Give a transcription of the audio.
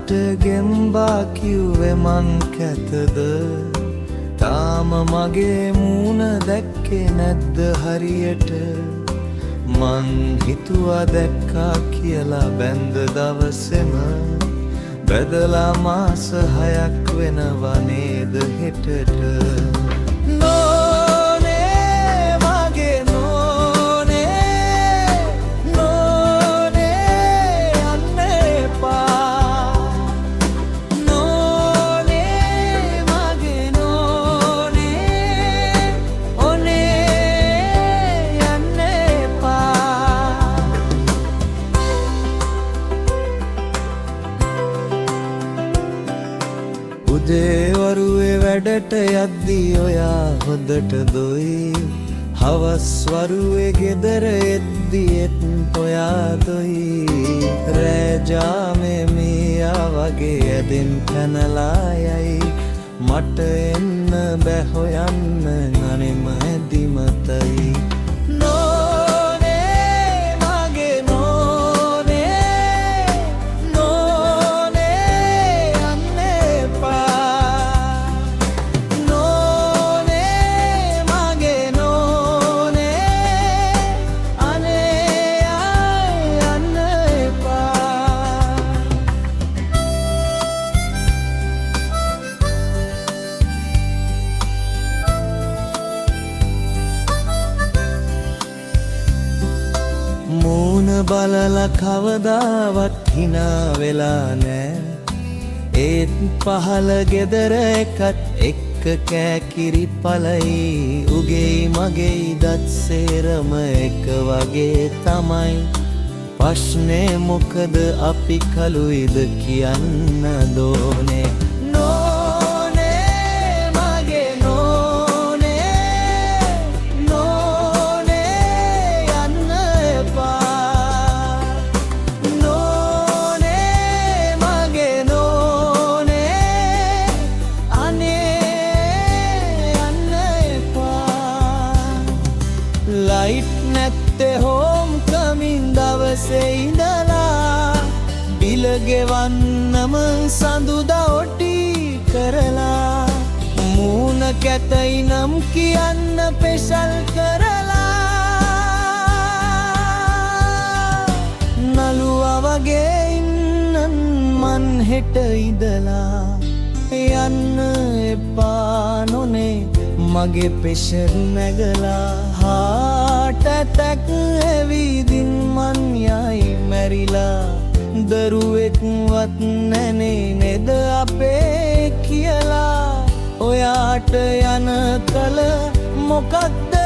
මට ගෙම්බා කිව්වේ මං කැතද තාම මගේ මූණ දැක්කේ නැද්ද හරියට මං හිතුවා දැක්කා කියලා බැන්ද දවසෙම බැදලා මාස 6ක් වෙනවා නේද හෙටට උදේ වරුවේ වැඩට යද්දී ඔයා හොඳට දොයි හවස් වරුවේ ගෙදර එද්දීත් ඔයා දොයි රෑ ජාමේ මියා වගේ ඇදින් පැනලා යයි මට එන්න බෑ හොයන්න අනෙම ඇදිමතයි මූණ බලලා කවදාවත් hina වෙලා නෑ ඒත් පහල ගෙදර එකත් එක්ක කෑකිරි පලයි උගෙයි මගෙයි දත් සේරම එක වගේ තමයි ප්‍රශ්නේ මොකද අපි කලුයිද කියන්න දෝනේ ලයිට් නැත්තේ හෝම් කමින් දවසේ ඉඳලා බිල ගෙවන්නම සඳුදා ඔටි කරලා මූණ කැතයි නම් කියන්න පෙසල් කරලා නළුවා වගේ ඉන්නන් මන් හෙට ඉඳලා යන්න එපා නොනේ මගේ ප්‍රෙෂර් නැගලා හાર્ට් ඇටැක් ඇවිදින් මන් යයි මැරිලා දරුවෙක්වත් නැනේ නේද අපේ කියලා ඔයාට යන කල මොකක්ද